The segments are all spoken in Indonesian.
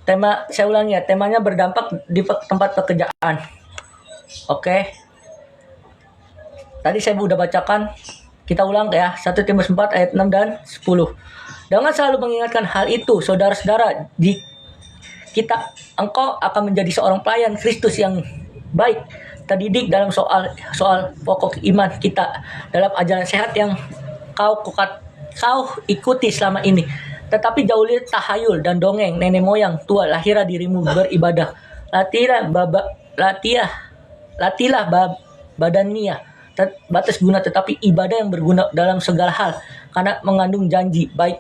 Tema, saya ulangi ya, temanya berdampak di tempat pekerjaan. Oke. Tadi saya udah bacakan, kita ulang ya, 1 Timotius 4 ayat 6 dan 10. Dengan selalu mengingatkan hal itu, saudara-saudara, di kita engkau akan menjadi seorang pelayan Kristus yang baik, terdidik dalam soal pokok iman kita, dalam ajaran sehat yang kau ikuti selama ini. Tetapi jauhi tahayul dan dongeng nenek moyang tua, lahirlah dirimu beribadah. Latilah badannya batas guna, tetapi ibadah yang berguna dalam segala hal, karena mengandung janji baik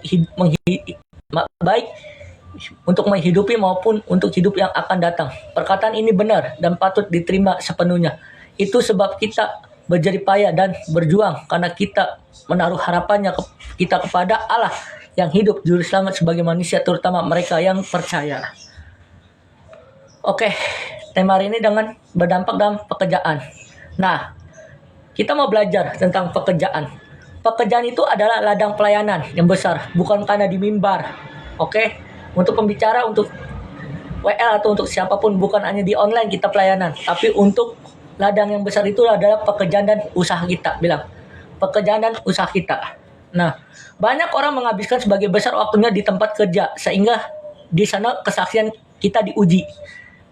untuk menghidupi maupun untuk hidup yang akan datang. Perkataan ini benar dan patut diterima sepenuhnya. Itu sebab kita berjerih payah dan berjuang, karena kita menaruh harapannya kita kepada Allah yang hidup, juru selamat sebagai manusia, terutama mereka yang percaya. Oke, tema hari ini dengan berdampak dalam pekerjaan. Nah, kita mau belajar tentang pekerjaan. Pekerjaan itu adalah ladang pelayanan yang besar, bukan karena di mimbar. Oke, untuk pembicara, untuk WL atau untuk siapapun, bukan hanya di online kita pelayanan, tapi untuk ladang yang besar itu adalah pekerjaan dan usaha kita. Bilang, pekerjaan dan usaha kita. Nah, banyak orang menghabiskan sebagai besar waktunya di tempat kerja, sehingga di sana kesaksian kita diuji.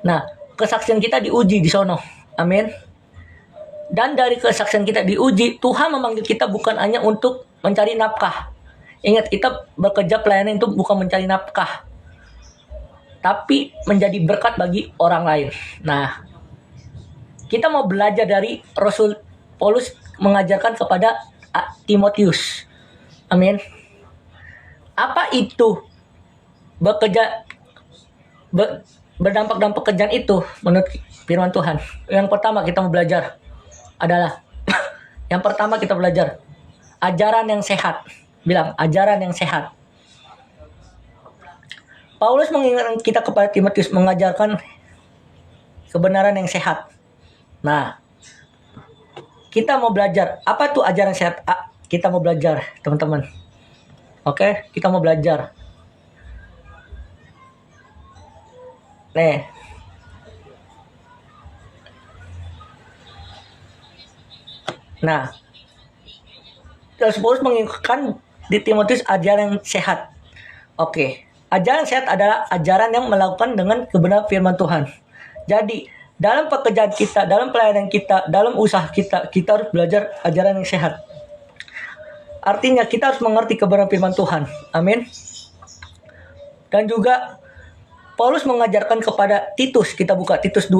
Nah, kesaksian kita diuji di sono. Amin. Dan dari kesaksian kita diuji, Tuhan memanggil kita bukan hanya untuk mencari nafkah. Ingat, kita bekerja pelayanan itu bukan mencari nafkah, tapi menjadi berkat bagi orang lain. Nah, kita mau belajar dari Rasul Paulus mengajarkan kepada Timotius. Amin. Apa itu bekerja berdampak dalam pekerjaan itu menurut firman Tuhan? Yang pertama kita mau belajar adalah yang pertama kita belajar ajaran yang sehat. Bilang, ajaran yang sehat. Paulus mengingatkan kita kepada Timotius mengajarkan kebenaran yang sehat. Nah, kita mau belajar apa tuh ajaran sehat? Kita mau belajar, teman-teman. Oke, kita mau belajar. Nih. Nah, Paulus mengingatkan di Timotius ajaran yang sehat. Oke, ajaran sehat adalah ajaran yang melakukan dengan kebenaran firman Tuhan. Jadi, dalam pekerjaan kita, dalam pelayanan kita, dalam usaha kita, kita harus belajar ajaran yang sehat. Artinya kita harus mengerti kebenaran firman Tuhan. Amin. Dan juga Paulus mengajarkan kepada Titus, kita buka Titus 2.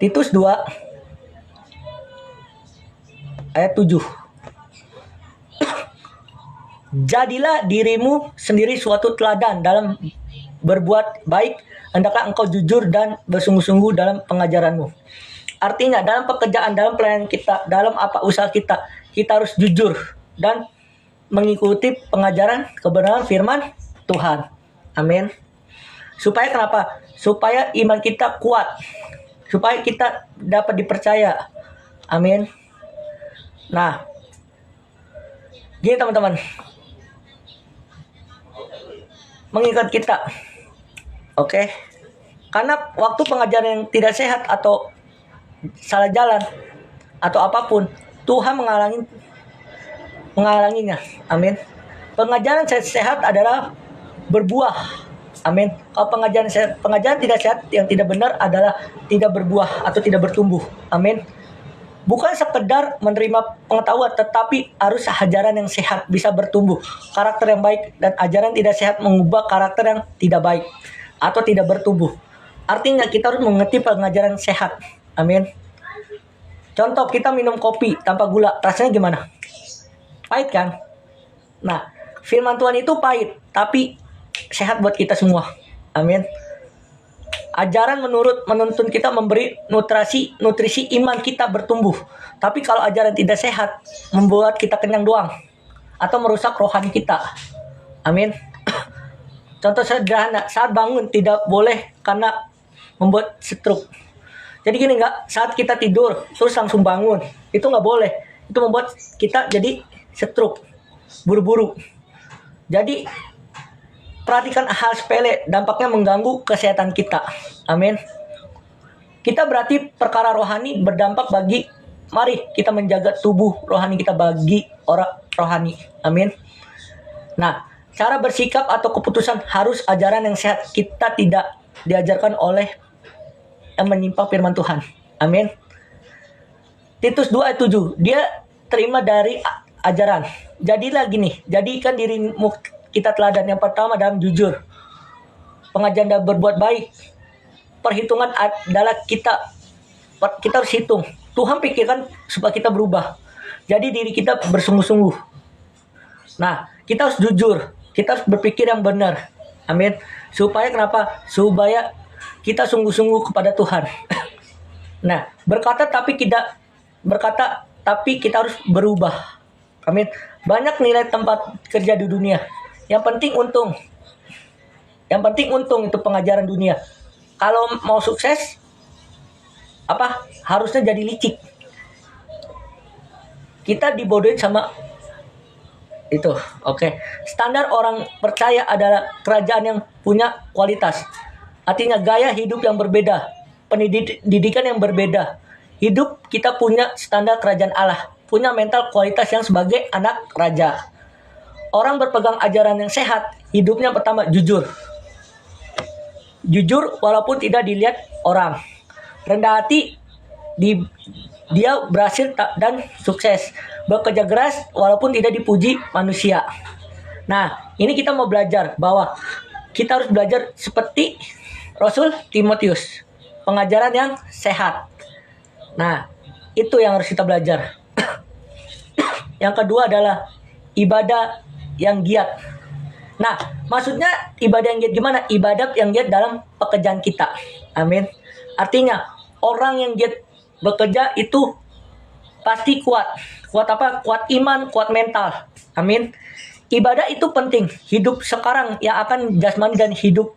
Titus 2 ayat 7. Jadilah dirimu sendiri suatu teladan dalam berbuat baik, hendaklah engkau jujur dan bersungguh-sungguh dalam pengajaranmu. Artinya dalam pekerjaan, dalam pelayanan kita, dalam apa usaha kita, kita harus jujur dan mengikuti pengajaran kebenaran firman Tuhan. Amin. Supaya kenapa? Supaya iman kita kuat. Supaya kita dapat dipercaya. Amin. Nah, gini teman-teman. Mengingat kita. Oke. Karena waktu pengajaran yang tidak sehat atau salah jalan atau apapun, Tuhan menghalanginya. Amin. Pengajaran sehat adalah berbuah. Amin. Kalau pengajaran tidak sehat yang tidak benar adalah tidak berbuah atau tidak bertumbuh. Amin. Bukan sekedar menerima pengetahuan, tetapi harus ajaran yang sehat bisa bertumbuh. Karakter yang baik dan ajaran tidak sehat mengubah karakter yang tidak baik atau tidak bertumbuh. Artinya kita harus mengerti pengajaran sehat. Amin. Contoh, kita minum kopi tanpa gula, rasanya gimana? Pahit kan? Nah, firman Tuhan itu pahit, tapi sehat buat kita semua. Amin. Ajaran menuntun kita memberi nutrisi iman kita bertumbuh. Tapi kalau ajaran tidak sehat, membuat kita kenyang doang atau merusak rohani kita. Amin. Contoh sederhana, saat bangun tidak boleh karena membuat stroke. Jadi gini, saat kita tidur terus langsung bangun, itu nggak boleh. Itu membuat kita jadi stroke, buru-buru. Jadi perhatikan hal sepele, dampaknya mengganggu kesehatan kita. Amin. Kita berarti perkara rohani berdampak bagi, mari kita menjaga tubuh rohani kita bagi orang rohani. Amin. Nah, cara bersikap atau keputusan harus ajaran yang sehat. Kita tidak diajarkan oleh yang menyimpang firman Tuhan. Amin. Titus 2 ayat 7, dia terima dari ajaran. Jadilah gini, jadikan dirimu kita teladan. Yang pertama dalam jujur, pengajaran dan berbuat baik. Perhitungan adalah kita harus hitung. Tuhan pikirkan supaya kita berubah. Jadi diri kita bersungguh-sungguh. Nah, kita harus jujur, kita harus berpikir yang benar. Amin. Supaya kenapa? Supaya kita sungguh-sungguh kepada Tuhan. Nah, berkata tapi kita harus berubah. Amin. Banyak nilai tempat kerja di dunia. Yang penting untung itu pengajaran dunia. Kalau mau sukses, harusnya jadi licik. Kita dibodohin sama itu. Oke. Standar orang percaya adalah kerajaan yang punya kualitas. Artinya gaya hidup yang berbeda, pendidikan yang berbeda. Hidup kita punya standar kerajaan Allah, punya mental kualitas yang sebagai anak raja. Orang berpegang ajaran yang sehat, hidupnya pertama jujur. Jujur walaupun tidak dilihat orang. Rendah hati, dia berhasil dan sukses. Bekerja keras walaupun tidak dipuji manusia. Nah, ini kita mau belajar bahwa kita harus belajar seperti Rasul Timotius. Pengajaran yang sehat. Nah, itu yang harus kita belajar. Yang kedua adalah ibadah yang giat. Nah, maksudnya ibadah yang giat gimana? Ibadah yang giat dalam pekerjaan kita. Amin. Artinya, orang yang giat bekerja itu pasti kuat. Kuat apa? Kuat iman, kuat mental. Amin. Ibadah itu penting. Hidup sekarang yang akan jasmani dan hidup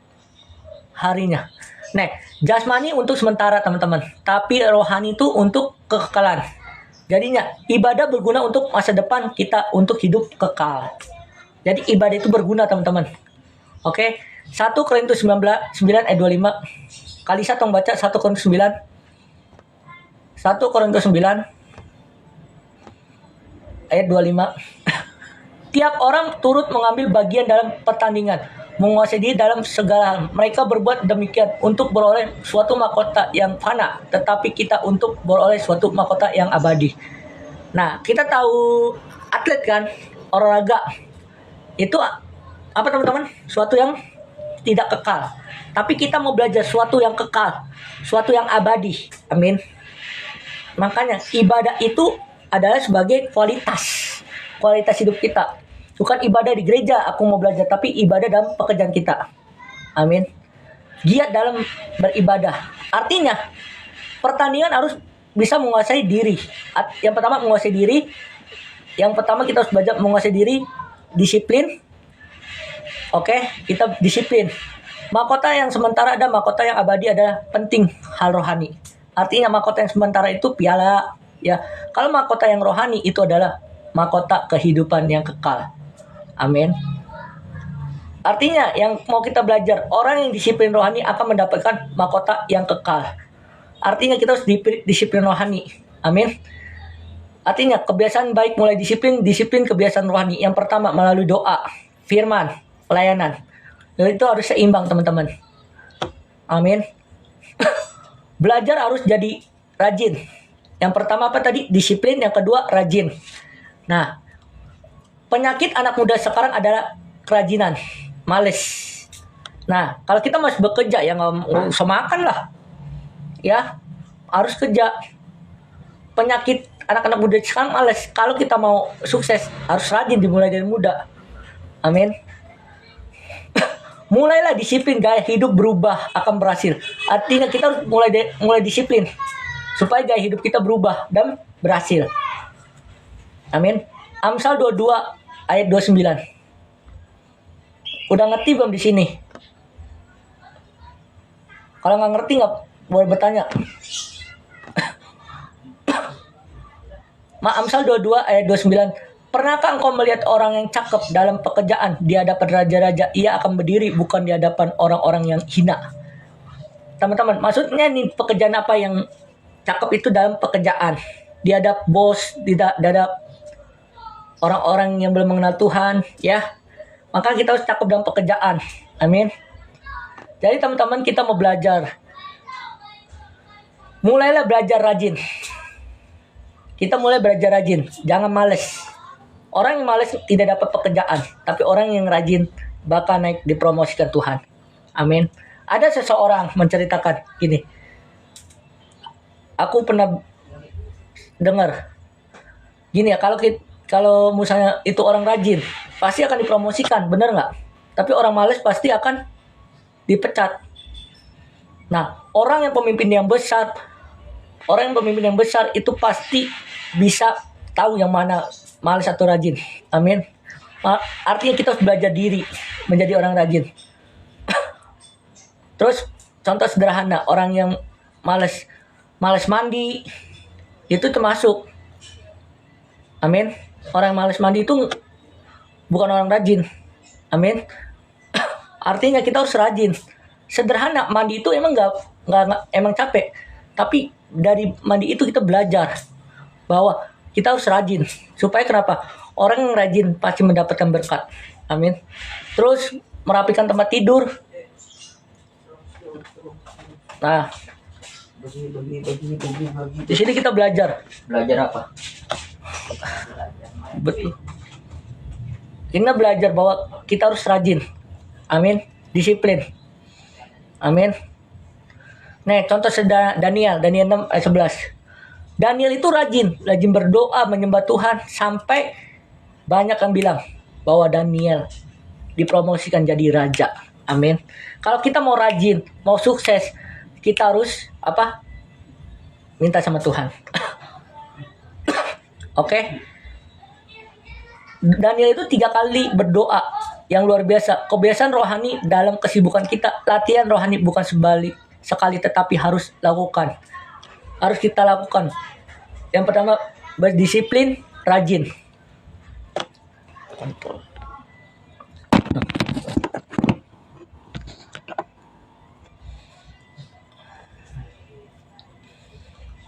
harinya. Nah, jasmani untuk sementara teman-teman. Tapi rohani itu untuk kekekalan. Jadinya, ibadah berguna untuk masa depan kita untuk hidup kekal. Jadi ibadah itu berguna teman-teman. Oke. 1 Korintus 9 ayat 25. Kali saya tolong baca 1 Korintus 9. 1 Korintus 9 ayat 25. Tiap orang turut mengambil bagian dalam pertandingan, menguasai diri dalam segala hal. Mereka berbuat demikian untuk beroleh suatu mahkota yang fana, tetapi kita untuk beroleh suatu mahkota yang abadi. Nah, kita tahu atlet kan, olahraga itu apa teman-teman? Suatu yang tidak kekal. Tapi kita mau belajar suatu yang kekal, suatu yang abadi. Amin. Makanya ibadah itu adalah sebagai kualitas hidup kita. Bukan ibadah di gereja aku mau belajar, tapi ibadah dalam pekerjaan kita. Amin. Giat dalam beribadah. Artinya pertandingan harus bisa menguasai diri. Yang pertama menguasai diri. Yang pertama kita harus belajar menguasai diri, disiplin. Oke, kita disiplin. Mahkota yang sementara ada, mahkota yang abadi adalah penting hal rohani. Artinya mahkota yang sementara itu piala, ya. Kalau mahkota yang rohani itu adalah mahkota kehidupan yang kekal. Amin. Artinya yang mau kita belajar, orang yang disiplin rohani akan mendapatkan mahkota yang kekal. Artinya kita harus disiplin rohani. Amin. Artinya kebiasaan baik mulai disiplin kebiasaan rohani. Yang pertama melalui doa, firman, pelayanan. Dan itu harus seimbang teman-teman. Amin. Belajar harus jadi rajin. Yang pertama apa tadi? Disiplin. Yang kedua rajin. Nah, penyakit anak muda sekarang adalah kerajinan, males. Nah, kalau kita masih bekerja ya nggak usah makan lah. Ya, harus kerja. Penyakit anak-anak muda sekarang males. Kalau kita mau sukses harus rajin, dimulai dari muda. Amin. Mulailah disiplin, gaya hidup berubah akan berhasil. Artinya kita harus mulai disiplin supaya gaya hidup kita berubah dan berhasil. Amin. Amsal 22 ayat 29. Udah ngerti belum di sini? Kalau nggak ngerti nggak boleh bertanya. Amsal 22 ayat 29. Pernahkah engkau melihat orang yang cakep dalam pekerjaan di hadapan raja-raja? Ia akan berdiri bukan di hadapan orang-orang yang hina. Teman-teman, maksudnya nih pekerjaan apa yang cakep itu dalam pekerjaan? Di hadap bos, di hadap orang-orang yang belum mengenal Tuhan, ya. Maka kita harus cakep dalam pekerjaan. Amin. Jadi teman-teman, kita mau belajar. Mulailah belajar rajin. Kita mulai belajar rajin, jangan males. Orang yang males tidak dapat pekerjaan, tapi orang yang rajin bakal naik dipromosikan Tuhan. Amin. Ada seseorang menceritakan gini. Aku pernah dengar gini ya, kalau misalnya itu orang rajin, pasti akan dipromosikan, benar nggak? Tapi orang males pasti akan dipecat. Nah, orang yang pemimpin yang besar itu pasti bisa tahu yang mana malas atau rajin. Amin. Artinya kita harus belajar diri menjadi orang rajin. Terus contoh sederhana, orang yang malas mandi itu termasuk. Amin. Orang yang malas mandi itu bukan orang rajin. Amin. Artinya kita harus rajin. Sederhana, mandi itu emang emang capek. Tapi dari mandi itu kita belajar bahwa kita harus rajin. Supaya kenapa? Orang yang rajin pasti mendapatkan berkat. Amin. Terus merapikan tempat tidur. Nah, di sini kita belajar. Belajar apa? Betul. Kita belajar bahwa kita harus rajin. Amin. Disiplin. Amin. Nih, contoh Daniel 6 ayat 11. Daniel itu rajin berdoa menyembah Tuhan sampai banyak yang bilang bahwa Daniel dipromosikan jadi raja. Amin. Kalau kita mau rajin, mau sukses, kita harus apa? Minta sama Tuhan. Oke. Daniel itu 3 kali berdoa yang luar biasa. Kebiasaan rohani dalam kesibukan kita. Latihan rohani bukan sekali tetapi harus lakukan. Harus kita lakukan. Yang pertama, berdisiplin, rajin.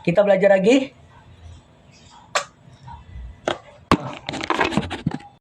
Kita belajar lagi.